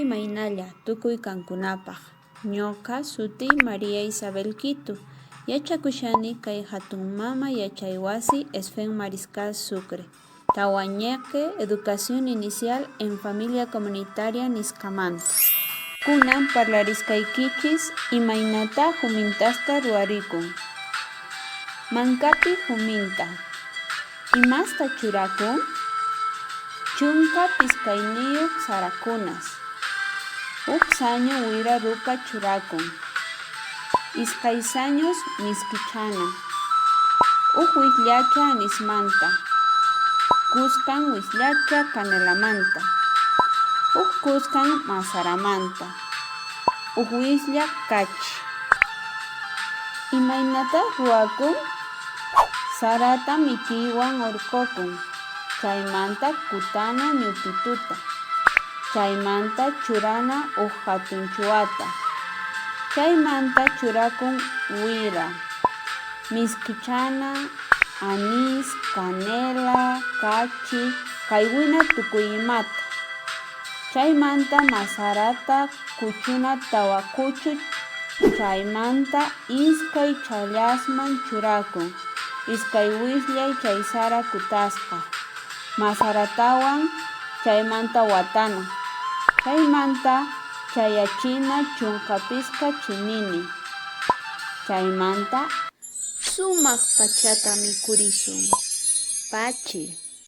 imaynalla tukuy kankunapaq. Ñuqa suti María Isabel Quito. Yachakushani kay hatun mama yachay wasi Esfen Mariscal Sucre. Tawa ñeqe Educación Inicial en Familia Comunitaria nisqamanta. Kunan parlarisqaykichis imaynata humintasta ruwarikun. Mankapi huminta. Imasta churakun? Chunka pisqayniyuq sarakunas. Huk sañu wira rupa churakun. Iskay sañus miskichana. Huk wisllacha anismanta. Kusqan wisllacha kanelamanta. Huk kusqan masaramanta. Huk wislla kachi. Imaynata ruwakun? Sarata mitiywan urqukun. Chaymanta kutana ñutituta. Chaymanta churana huk hatun chuwata. Chaymanta churakun wira, miskichana, anís, canela, kachi, kaywina tukuy imata. Chaymanta masarata kuchuna tawa kuchu. Chaymanta iskay challasman churakun. Iskay wisllay chay sara kutasqa. Masaratawan chaymanta watana. Chaymanta chayachina chunkapisqa chinini. Chaymanta sumaq pachata mikurisun. Pachi.